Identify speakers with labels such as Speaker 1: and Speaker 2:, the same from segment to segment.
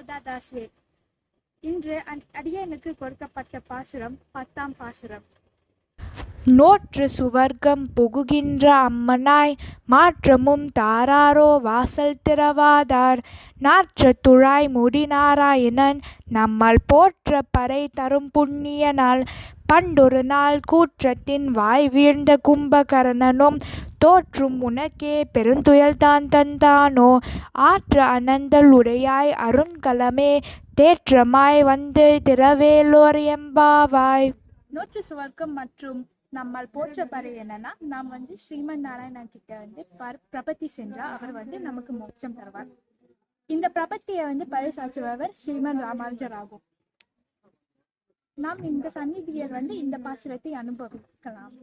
Speaker 1: ராதாதாஸே. இன்று அடியனுக்கு கொடுக்கப்பட்ட பாசுரம் 10ஆம் பாசுரம்.
Speaker 2: நோற்று சுவர்க்கம் புகுகின்ற அம்மனாய் மாற்றமும் தாராரோ வாசல் திறவாதார். நாற்ற துழாய் முடி நாராயணன் நம்மால் போற்ற பறை தரும் புண்ணிய நாள். பண்டொரு நாள் கூற்றத்தின் வாய் வீழ்ந்த கும்பகர்ணனும் தோற்றும் உனக்கே பெருந்துயல்தான் தந்தானோ. ஆற்று அனந்தல் உடையாய் அருண்கலமே தேற்றமாய் வந்து திரவேலோர் எம்பாவாய்.
Speaker 1: நோற்று சுவர்க்கம் மற்றும் நம்மால் போற்ற பறை என்னன்னா, நாம் ஸ்ரீமன் நாராயணன் கிட்ட பிரபத்தி சென்றா அவர் நமக்கு மோட்சம் தருவார். இந்த பிரபத்தியை பறைசாற்றுபவர் ஸ்ரீமன் ராமானுஜர் ஆகும். நாம் இந்த சந்நிதியர் இந்த பாசுரத்தை அனுபவிக்கலாம்.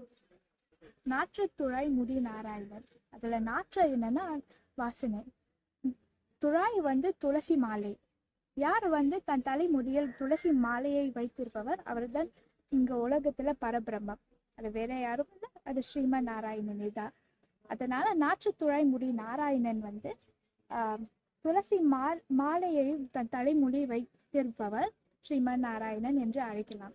Speaker 1: நாற்றத்துழாய் முடி நாராயணர். அதுல நாற்ற என்னன்னா வாசனை, துழாய் துளசி மாலை. யார் தன் தலைமுடியில் துளசி மாலையை வைத்திருப்பவர் அவர்தான் இங்க உலகத்துல பரபிரம்மம். அது வேற யாரும் இல்லை, அது ஸ்ரீமன் நாராயணனே தான். அதனால நாற்றுத்துழாய் முடி நாராயணன் துளசி மாலையை தன் தலைமுடி வைத்திருப்பவர் ஸ்ரீமன் நாராயணன் என்று அழைக்கலாம்.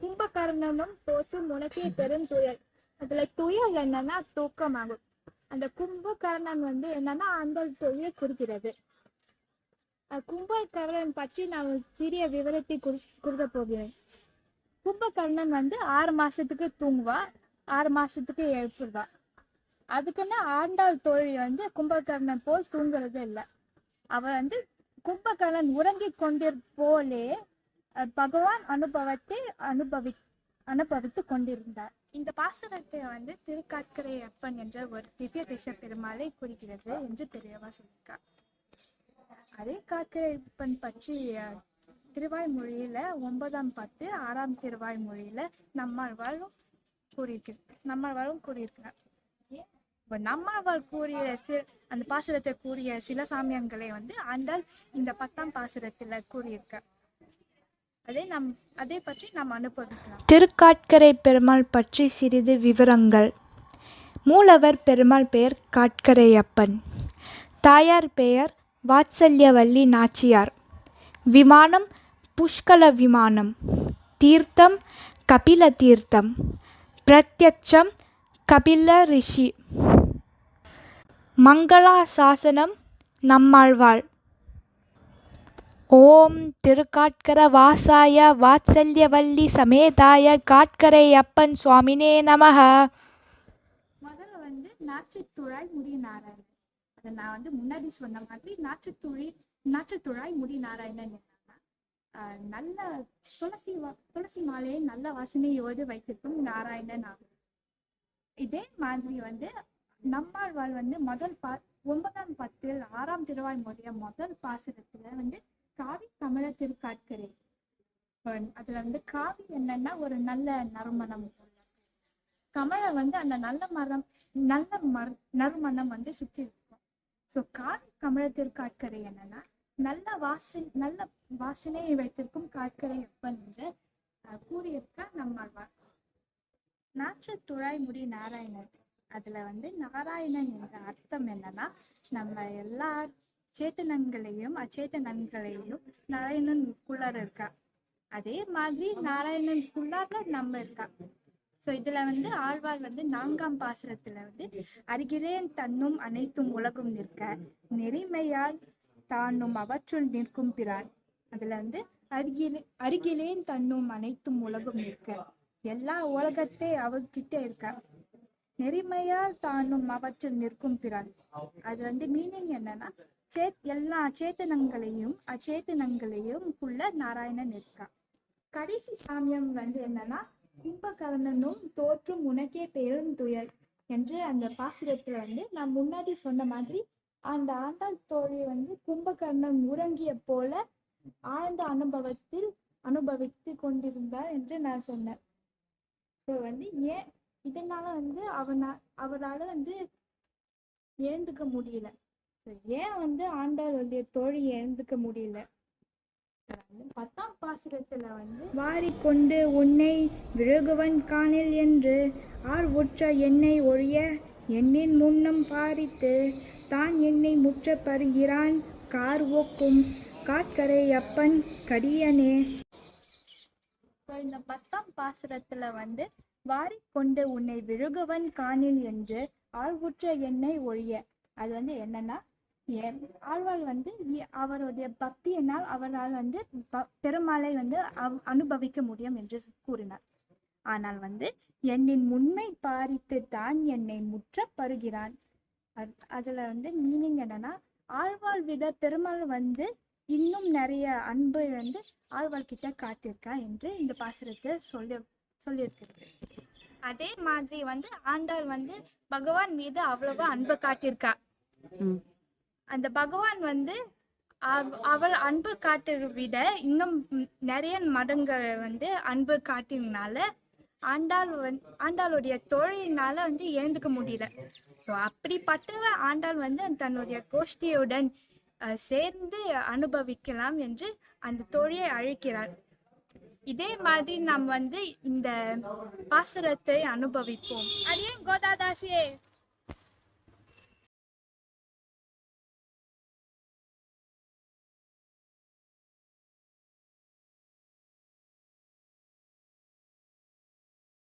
Speaker 1: கும்பகர்ணனும் தோற்றும் உனக்கே பெருந்துயல். அதுல துயல் என்னன்னா தூக்கமாகும். அந்த கும்பகர்ணன் என்னன்னா அந்த தொழிலை குறிக்கிறது. கும்பகர்ணன் பற்றி நான் சிறிய விவரத்தை கொடுக்க போகிறேன். கும்பகர்ணன் 6 மாசத்துக்கு தூங்குவா, 6 மாசத்துக்கு எழுப்புவா. அதுக்குன்னு ஆண்டாள் தோழி கும்பகர்ணன் போல் தூங்குறது இல்லை. அவ கும்பகர்ணன் உறங்கி போலே பகவான் அனுபவத்தை அனுபவித்து கொண்டிருந்தார். இந்த பாசுரத்தை திருக்காட்கரை அப்பன் என்ற ஒரு திவ்ய தேச பெருமாளை குறிக்கிறது என்று பெரியவா சொல்லியிருக்கார். அதே காட்கரை அப்பன் பற்றி திருவாய்மொழியில 9ஆம் 10 6ஆம் திருவாய்மொழியில நம்மாழ்வாரும் கூறியிருக்கிறார். நம்மாழ்வார் கூறிய அந்த பாசுரத்தை கூறிய சில சாமியங்களை ஆண்டாள் இந்த 10ஆம் பாசுரத்துல கூறியிருக்க. அதை பற்றி நாம் அனுபவிக்கலாம்.
Speaker 2: திருக்காட்கரை பெருமாள் பற்றி சிறிது விவரங்கள். மூலவர் பெருமாள் பெயர் காட்கரையப்பன். தாயார் பெயர் வாத்சல்யவல்லி நாச்சியார். விமானம் புஷ்கல விமானம். தீர்த்தம் கபில தீர்த்தம். பிரத்யக்ஷம் கபில ரிஷி. மங்களா சாசனம் நம்மாழ்வாள். ஓம் திருக்காட்கர வாசாய வாத்சல்யவல்லி சமேதாய காட்கரை அப்பன் சுவாமினே நமஹ.
Speaker 1: முதல்ல நாற்றுத்துழாய் முடி நாராயணன். அதை நான் முன்னாடி சொன்ன மாதிரி நாற்றுத்துழாய் முடி நாராயணன் நல்ல துளசி மாலையை நல்ல வாசனையோடு வைத்திருக்கும் நாராயணன் ஆகும். இதே மாதிரி நம்மாழ்வாள் முதல் 9ஆம் 10 6ஆம் திருவாய்மொழிய முதல் பாசுரத்துல காவி கமல திருக்காட்கரை. அதுல காவி என்னன்னா ஒரு நல்ல நறுமணம். கமல அந்த நல்ல நறுமணம் சுற்றி இருக்கும். ஸோ காவி கமல திருக்காட்கரை என்னன்னா நல்ல வாசனையை வைத்திருக்கும் காட்கரை அப்பன் என்று கூறியிருக்க நம்மாழ்வார். நாற்றுத்துழாய் முடி நாராயணன். அதுல நாராயணன் என்ற அர்த்தம் என்னன்னா, நம்ம எல்லா சேத்தனங்களையும் அச்சேதனங்களையும் நாராயணனுக்குள்ளார இருக்கா. அதே மாதிரி நாராயணனுக்குள்ளார நம்ம இருக்கா. ஸோ இதுல ஆழ்வார் 4ஆம் பாசுரத்துல அருகிலேன் தன்னும் அனைத்தும் உலகும் நிற்க நெறிமையால் தானும் அவற்றுள் நிற்கும் பிரான். அதுல அருகிலேன் தன்னும் அனைத்தும் உலகம் நிற்க எல்லா உலகத்தை அவர்கிட்ட இருக்க. நெறிமையால் தானும் அவற்றுள் நிற்கும் பிரான். அது மீனிங் என்னன்னா, எல்லா சேத்தனங்களையும் அச்சேதனங்களையும் உள்ள நாராயணன் இருக்கா. கடைசி சாமியம் என்னன்னா, கும்பகர்ணனும் தோற்றும் உனக்கே பெருந்துயல் என்று அந்த பாசுரத்துல நான் முன்னாடி சொன்ன மாதிரி அந்த ஆண்டாள் தோழி கும்பகர்ணன் உறங்கிய போல ஆழ்ந்த அனுபவித்து கொண்டிருந்தார் என்று நான் சொன்னேன். ஸோ ஏன் இதனால அவரால் எழுந்துக்க முடியல. ஸோ ஏன் ஆண்டாளுடைய தோழி எழுந்துக்க முடியல? 10ஆம் பாசுரத்துல வாரிக்கொண்டு உன்னை விழுகுவன் காணில் என்று ஆர்வுற்ற என்னை ஒழிய என்னின் முன்னம் பாரித்து தான் என்னை முற்ற பருகிறான் கார் ஒக்கும்
Speaker 2: காட்கரையப்பன் கடியனே.
Speaker 1: இந்த 10ஆம் பாசுரத்துல வந்து வாரிக்கொண்டு உன்னை விழுகுவன் காணில் என்று ஆழ்வுற்ற என்னை ஒழிய. அது வந்து என்னன்னா, ஆழ்வார் வந்து அவருடைய பக்தியினால் அவரால் வந்து பெருமாளை வந்து அனுபவிக்க முடியும் என்று கூறினார். ஆனால் வந்து என்னின் முன்மை பாரித்து தான் என்னை முற்ற பருகிறான். அதுல வந்து மீனிங் என்னன்னா, ஆழ்வார் விட பெருமாள் வந்து இன்னும் நிறைய அன்பை வந்து ஆழ்வார் கிட்ட காட்டியிருக்கா என்று இந்த பாசுரத்தை சொல்லியிருக்கிறது. அதே மாதிரி வந்து ஆண்டாள் வந்து பகவான் மீது அவ்வளவா அன்பு காட்டியிருக்கா. அந்த பகவான் வந்து அவள் அன்பு காட்டுறதை விட இன்னும் நிறைய மடங்கு வந்து அன்பு காட்டினால ஆண்டாளுடைய தோழியினால வந்து எழுந்துக்க முடியல. ஸோ அப்படிப்பட்டவ ஆண்டாள் வந்து தன்னுடைய கோஷ்டியுடன் சேர்ந்து அனுபவிக்கலாம் என்று அந்த தோழியை அழைக்கிறார். இதே மாதிரி நாம் வந்து இந்த பாசுரத்தை அனுபவிப்போம். அடியே கோதாதாசியே.